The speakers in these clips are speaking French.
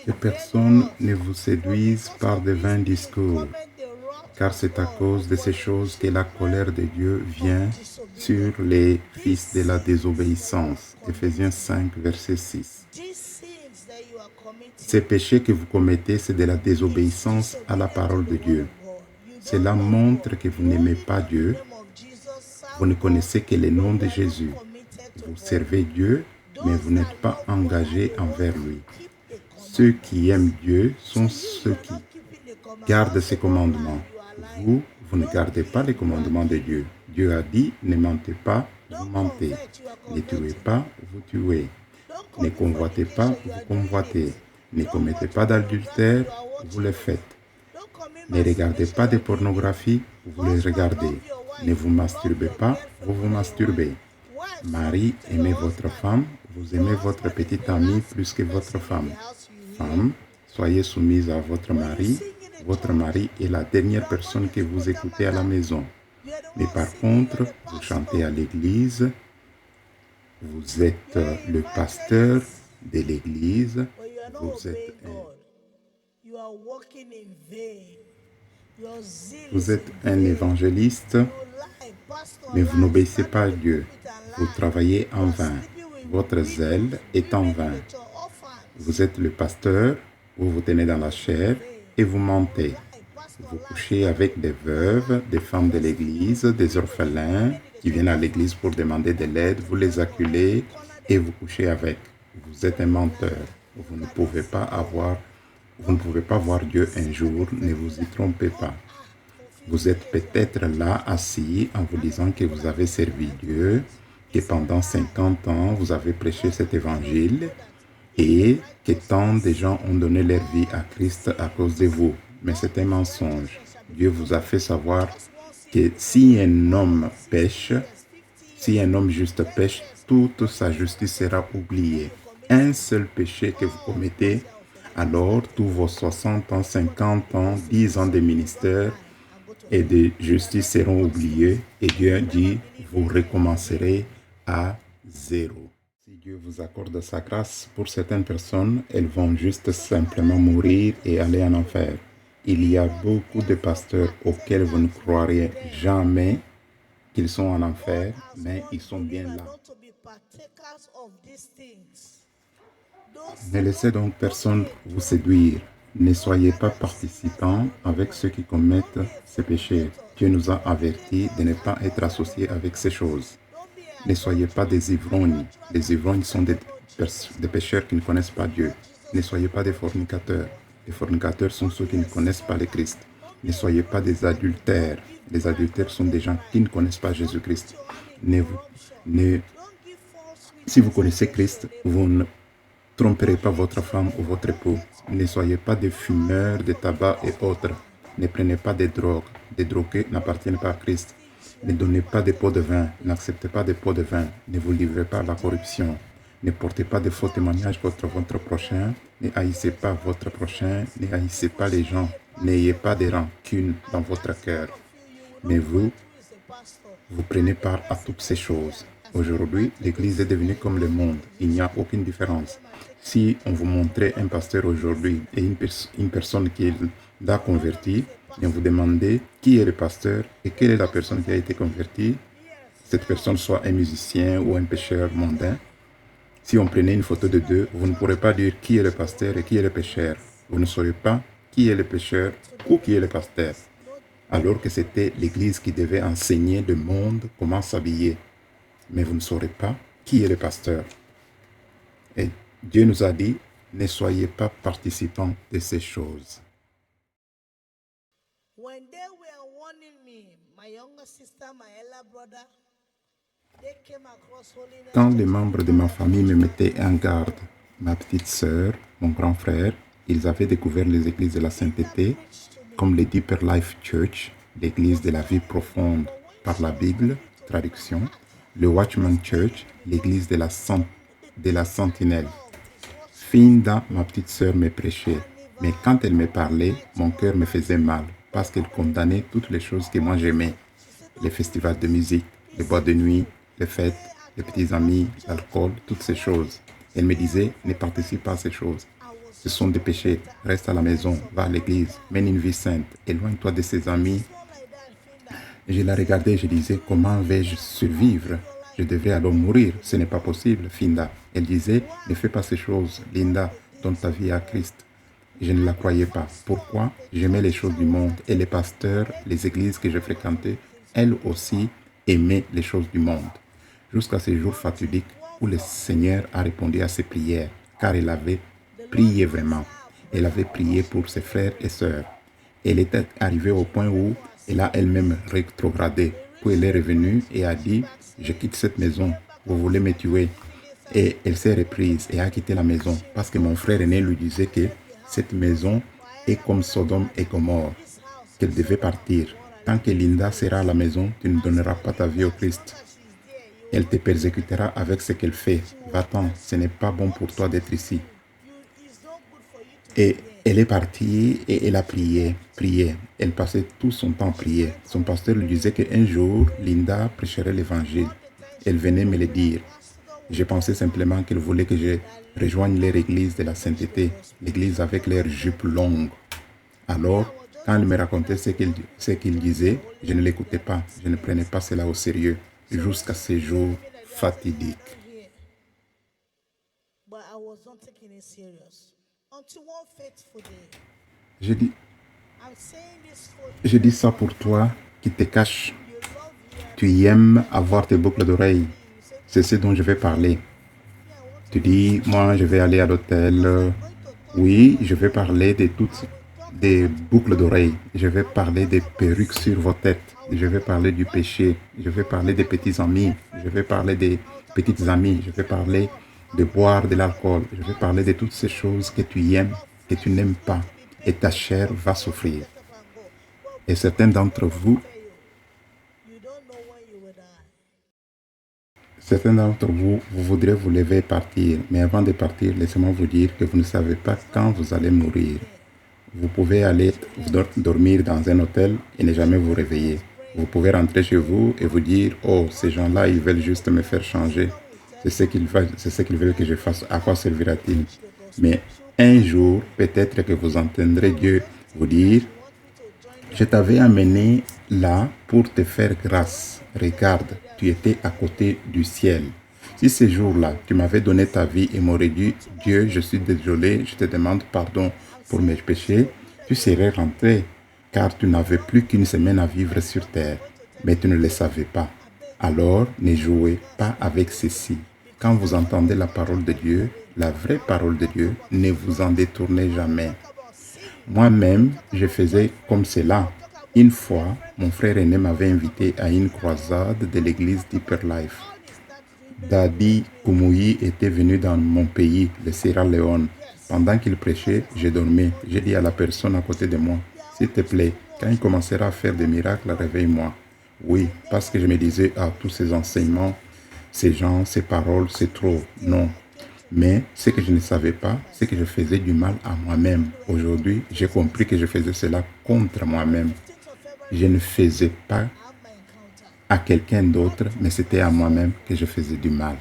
Que personne ne vous séduise par de vains discours, car c'est à cause de ces choses que la colère de Dieu vient sur les fils de la désobéissance. Éphésiens 5, verset 6. Ces péchés que vous commettez, c'est de la désobéissance à la parole de Dieu. Cela montre que vous n'aimez pas Dieu. Vous ne connaissez que le nom de Jésus. Vous servez Dieu, mais vous n'êtes pas engagé envers lui. Ceux qui aiment Dieu sont ceux qui gardent ses commandements. Vous ne gardez pas les commandements de Dieu. Dieu a dit, ne mentez pas, vous mentez. Ne tuez pas, vous tuez. Ne convoitez pas, vous convoitez. Ne commettez pas d'adultère, vous le faites. Ne regardez pas de pornographie, vous le regardez. Ne vous masturbez pas, vous vous masturbez. Mari, aimez votre femme, vous aimez votre petite amie plus que votre femme. Femme, soyez soumise à votre mari. Votre mari est la dernière personne que vous écoutez à la maison. Mais par contre, vous chantez à l'église, vous êtes le pasteur de l'église, vous êtes un évangéliste, mais vous n'obéissez pas à Dieu. Vous travaillez en vain. Votre zèle est en vain. Vous êtes le pasteur, vous vous tenez dans la chair et vous mentez. Vous couchez avec des veuves, des femmes de l'église, des orphelins qui viennent à l'église pour demander de l'aide. Vous les acculez et vous couchez avec. Vous êtes un menteur. Vous ne pouvez pas voir Dieu un jour, ne vous y trompez pas. Vous êtes peut-être là assis en vous disant que vous avez servi Dieu, que pendant 50 ans vous avez prêché cet évangile et que tant de gens ont donné leur vie à Christ à cause de vous. Mais c'est un mensonge. Dieu vous a fait savoir que si un homme pêche, si un homme juste pêche, toute sa justice sera oubliée. Un seul péché que vous commettez, alors tous vos 60 ans, 50 ans, 10 ans de ministère et de justice seront oubliés. Et Dieu dit, vous recommencerez à zéro. Si Dieu vous accorde sa grâce, pour certaines personnes, elles vont juste simplement mourir et aller en enfer. Il y a beaucoup de pasteurs auxquels vous ne croirez jamais qu'ils sont en enfer, mais ils sont bien là. Ne laissez donc personne vous séduire. Ne soyez pas participants avec ceux qui commettent ces péchés. Dieu nous a avertis de ne pas être associés avec ces choses. Ne soyez pas des ivrognes. Les ivrognes sont des pécheurs qui ne connaissent pas Dieu. Ne soyez pas des fornicateurs. Les fornicateurs sont ceux qui ne connaissent pas le Christ. Ne soyez pas des adultères. Les adultères sont des gens qui ne connaissent pas Jésus-Christ. Si vous connaissez Christ, vous ne tromperez pas votre femme ou votre époux. Ne soyez pas des fumeurs de tabac et autres. Ne prenez pas de drogue. Les drogués n'appartiennent pas à Christ. Ne donnez pas de pots de vin. N'acceptez pas de pots de vin. Ne vous livrez pas à la corruption. Ne portez pas de faux témoignages contre votre prochain. Ne haïssez pas votre prochain. Ne haïssez pas les gens. N'ayez pas de rancune dans votre cœur. Mais vous prenez part à toutes ces choses. Aujourd'hui, l'Église est devenue comme le monde. Il n'y a aucune différence. Si on vous montrait un pasteur aujourd'hui et une personne qui l'a converti, et on vous demandait qui est le pasteur et quelle est la personne qui a été convertie, cette personne soit un musicien ou un pécheur mondain, si on prenait une photo de deux, vous ne pourrez pas dire qui est le pasteur et qui est le pécheur. Vous ne saurez pas qui est le pécheur ou qui est le pasteur. Alors que c'était l'Église qui devait enseigner le monde comment s'habiller. Mais vous ne saurez pas qui est le pasteur. Et Dieu nous a dit, ne soyez pas participants de ces choses. Quand les membres de ma famille me mettaient en garde, ma petite sœur, mon grand frère, ils avaient découvert les églises de la sainteté, comme les Deeper Life Church, l'église de la vie profonde par la Bible, traduction, le Watchman Church, l'église de la sentinelle. Finda, ma petite sœur, me prêchait, mais quand elle me parlait, mon cœur me faisait mal, parce qu'elle condamnait toutes les choses que moi j'aimais. Les festivals de musique, les boîtes de nuit, les fêtes. les petits amis, l'alcool, toutes ces choses. Elle me disait, ne participe pas à ces choses. Ce sont des péchés. Reste à la maison, va à l'église, mène une vie sainte, éloigne-toi de ses amis. Je la regardais, je disais, comment vais-je survivre? Je devrais alors mourir. Ce n'est pas possible, Finda. Elle disait, ne fais pas ces choses, Linda, donne ta vie à Christ. Je ne la croyais pas. Pourquoi? J'aimais les choses du monde et les pasteurs, les églises que je fréquentais, elles aussi aimaient les choses du monde. Jusqu'à ce jour fatidique où le Seigneur a répondu à ses prières, car elle avait prié vraiment. Elle avait prié pour ses frères et sœurs. Elle était arrivée au point où elle a elle-même rétrogradé. Puis elle est revenue et a dit, je quitte cette maison, vous voulez me tuer. Et elle s'est reprise et a quitté la maison parce que mon frère aîné lui disait que cette maison est comme Sodome et Gomorrhe, qu'elle devait partir. Tant que Linda sera à la maison, tu ne donneras pas ta vie au Christ. Elle te persécutera avec ce qu'elle fait. Va-t'en, ce n'est pas bon pour toi d'être ici. Et elle est partie et elle a prié. Elle passait tout son temps à prier. Son pasteur lui disait qu'un jour, Linda prêcherait l'évangile. Elle venait me le dire. Je pensais simplement qu'elle voulait que je rejoigne leur église de la sainteté, l'église avec leurs jupes longues. Alors, quand elle me racontait ce qu'il disait, je ne l'écoutais pas, je ne prenais pas cela au sérieux, jusqu'à ces jours fatidiques. Je dis ça pour toi qui te caches. Tu aimes avoir tes boucles d'oreilles. C'est ce dont je vais parler. Tu dis, moi je vais aller à l'hôtel. Oui, je vais parler de toutes des boucles d'oreilles. Je vais parler des perruques sur vos têtes. Je vais parler du péché. Je vais parler des petits amis. Je vais parler des petites amies. Je vais parler de boire de l'alcool. Je vais parler de toutes ces choses que tu aimes, que tu n'aimes pas. Et ta chair va souffrir. Et certains d'entre vous, vous voudrez vous lever et partir. Mais avant de partir, laissez-moi vous dire que vous ne savez pas quand vous allez mourir. Vous pouvez aller dormir dans un hôtel et ne jamais vous réveiller. Vous pouvez rentrer chez vous et vous dire, oh, ces gens-là, ils veulent juste me faire changer. C'est ce qu'ils veulent que je fasse. À quoi servira-t-il? Mais un jour, peut-être que vous entendrez Dieu vous dire, je t'avais amené là pour te faire grâce. Regarde, tu étais à côté du ciel. Si ce jour-là, tu m'avais donné ta vie et m'aurais dit, Dieu, je suis désolé, je te demande pardon pour mes péchés, tu serais rentré, car tu n'avais plus qu'une semaine à vivre sur terre. Mais tu ne le savais pas. Alors, ne jouez pas avec ceci. Quand vous entendez la parole de Dieu, la vraie parole de Dieu, ne vous en détournez jamais. Moi-même, je faisais comme cela. Une fois, mon frère aîné m'avait invité à une croisade de l'église d'Hyper Life. Dadi Kumuyi était venu dans mon pays, le Sierra Leone. Pendant qu'il prêchait, je dormais. J'ai dit à la personne à côté de moi, s'il te plaît, quand il commencera à faire des miracles, réveille-moi. Oui, parce que je me disais, tous ces enseignements, ces gens, ces paroles, c'est trop. Non. Mais ce que je ne savais pas, c'est que je faisais du mal à moi-même. Aujourd'hui, j'ai compris que je faisais cela contre moi-même. Je ne faisais pas à quelqu'un d'autre, mais c'était à moi-même que je faisais du mal.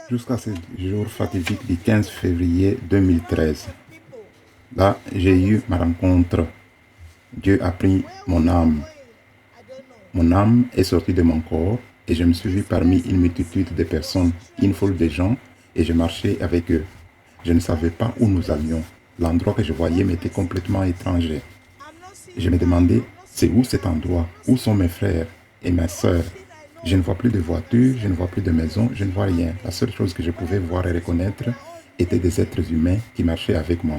Jusqu'à ce jour fatidique du 15 février 2013. Là, j'ai eu ma rencontre. Dieu a pris mon âme. Mon âme est sortie de mon corps et je me suis vu parmi une multitude de personnes, une foule de gens, et je marchais avec eux. Je ne savais pas où nous allions. L'endroit que je voyais m'était complètement étranger. Je me demandais, c'est où cet endroit? Où sont mes frères et mes sœurs? Je ne vois plus de voitures, je ne vois plus de maisons, je ne vois rien. La seule chose que je pouvais voir et reconnaître étaient des êtres humains qui marchaient avec moi.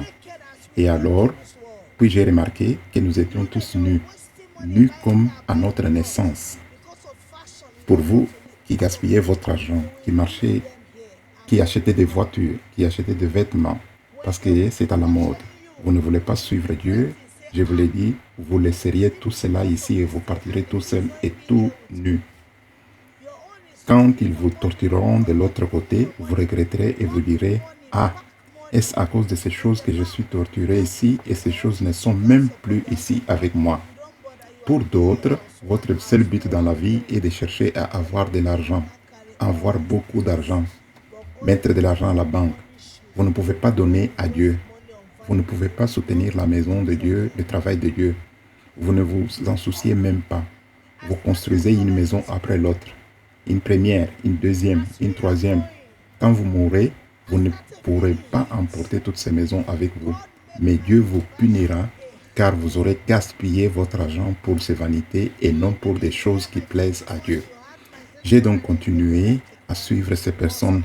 Et alors, puis j'ai remarqué que nous étions tous nus, nus comme à notre naissance. Pour vous qui gaspillez votre argent, qui marchez, qui achetez des voitures, qui achetez des vêtements, parce que c'est à la mode. Vous ne voulez pas suivre Dieu, je vous l'ai dit, vous laisseriez tout cela ici et vous partirez tout seul et tout nu. Quand ils vous tortureront de l'autre côté, vous regretterez et vous direz, ah, Est-ce à cause de ces choses que je suis torturé ici et ces choses ne sont même plus ici avec moi? Pour d'autres, votre seul but dans la vie est de chercher à avoir de l'argent, avoir beaucoup d'argent, mettre de l'argent à la banque. Vous ne pouvez pas donner à Dieu. Vous ne pouvez pas soutenir la maison de Dieu, le travail de Dieu. Vous ne vous en souciez même pas. Vous construisez une maison après l'autre. Une première, une deuxième, une troisième. Quand vous mourrez, vous ne pourrez pas emporter toutes ces maisons avec vous. Mais Dieu vous punira car vous aurez gaspillé votre argent pour ces vanités et non pour des choses qui plaisent à Dieu. J'ai donc continué à suivre ces personnes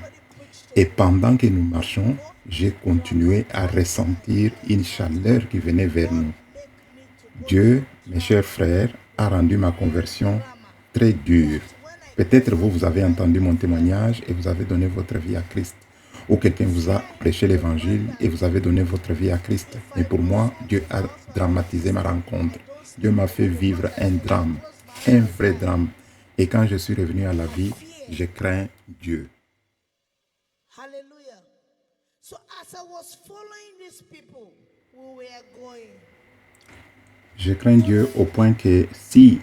et pendant que nous marchons, j'ai continué à ressentir une chaleur qui venait vers nous. Dieu, mes chers frères, a rendu ma conversion très dure. Peut-être vous avez entendu mon témoignage et vous avez donné votre vie à Christ. Ou quelqu'un vous a prêché l'évangile et vous avez donné votre vie à Christ. Mais pour moi, Dieu a dramatisé ma rencontre. Dieu m'a fait vivre un drame, un vrai drame. Et quand je suis revenu à la vie, je crains Dieu. Hallelujah. So as I was following these people, we were going. Je crains Dieu au point que si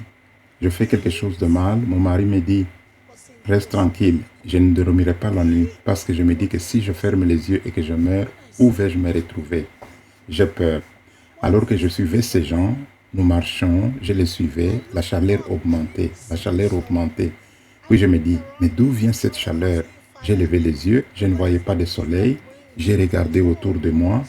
je fais quelque chose de mal, mon mari me dit, reste tranquille, je ne dormirai pas la nuit parce que je me dis que si je ferme les yeux et que je meurs, où vais-je me retrouver? J'ai peur. Alors que je suivais ces gens, nous marchions, je les suivais, la chaleur augmentait. Puis je me dis, mais d'où vient cette chaleur? J'ai levé les yeux, je ne voyais pas de soleil, j'ai regardé autour de moi,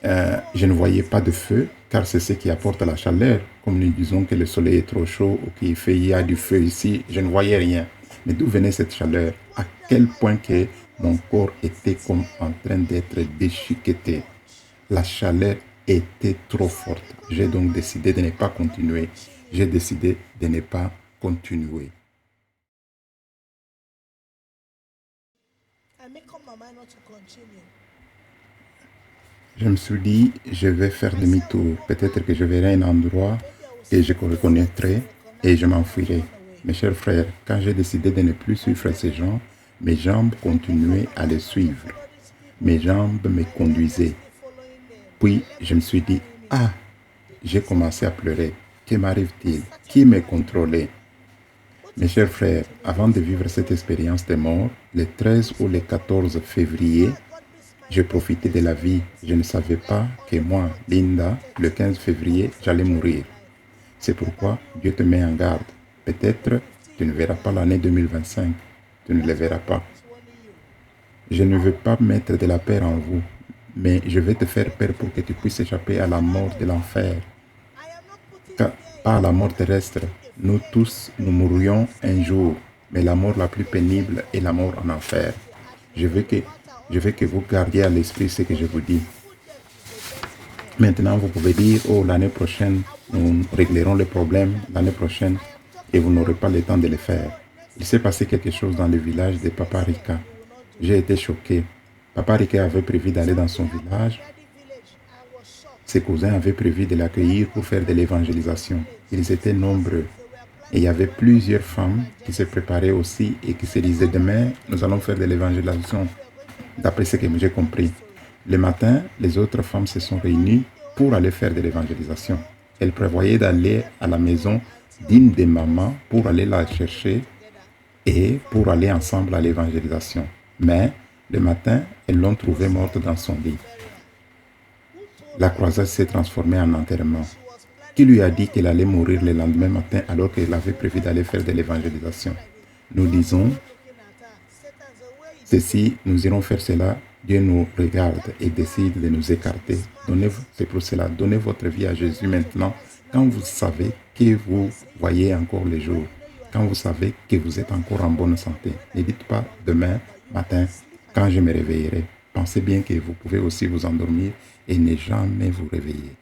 je ne voyais pas de feu, car c'est ce qui apporte la chaleur. Comme nous disons que le soleil est trop chaud ou qu'il y a du feu ici, je ne voyais rien. Mais d'où venait cette chaleur? À quel point que mon corps était comme en train d'être déchiqueté. La chaleur était trop forte. J'ai donc décidé de ne pas continuer. I make up my mind not to continue. Je me suis dit, je vais faire demi-tour. Peut-être que je verrai un endroit que je reconnaîtrai et je m'enfuirai. Mes chers frères, quand j'ai décidé de ne plus suivre ces gens, mes jambes continuaient à les suivre. Mes jambes me conduisaient. Puis, je me suis dit, ah, j'ai commencé à pleurer. Que m'arrive-t-il? Qui me contrôlait? Mes chers frères, avant de vivre cette expérience de mort, le 13 ou le 14 février, j'ai profité de la vie. Je ne savais pas que moi, Linda, le 15 février, j'allais mourir. C'est pourquoi Dieu te met en garde. Peut-être tu ne verras pas l'année 2025. Tu ne le verras pas. Je ne veux pas mettre de la peur en vous, mais je vais te faire peur pour que tu puisses échapper à la mort de l'enfer. Pas à la mort terrestre. Nous tous, nous mourrions un jour, mais la mort la plus pénible est la mort en enfer. Je veux que vous gardiez à l'esprit ce que je vous dis. Maintenant, vous pouvez dire, oh, l'année prochaine, nous réglerons le problème l'année prochaine et vous n'aurez pas le temps de le faire. Il s'est passé quelque chose dans le village de Papa Rika. J'ai été choqué. Papa Rika avait prévu d'aller dans son village. Ses cousins avaient prévu de l'accueillir pour faire de l'évangélisation. Ils étaient nombreux. Et il y avait plusieurs femmes qui se préparaient aussi et qui se disaient, demain, nous allons faire de l'évangélisation. D'après ce que j'ai compris. Le matin, les autres femmes se sont réunies pour aller faire de l'évangélisation. Elles prévoyaient d'aller à la maison d'une des mamans pour aller la chercher et pour aller ensemble à l'évangélisation. Mais le matin, elles l'ont trouvée morte dans son lit. La croisade s'est transformée en enterrement. Qui lui a dit qu'elle allait mourir le lendemain matin alors qu'elle avait prévu d'aller faire de l'évangélisation? Nous disons, ceci, nous irons faire cela, Dieu nous regarde et décide de nous écarter. C'est pour cela, donnez votre vie à Jésus maintenant, quand vous savez que vous voyez encore le jour, quand vous savez que vous êtes encore en bonne santé. Ne dites pas demain matin, quand je me réveillerai. Pensez bien que vous pouvez aussi vous endormir et ne jamais vous réveiller.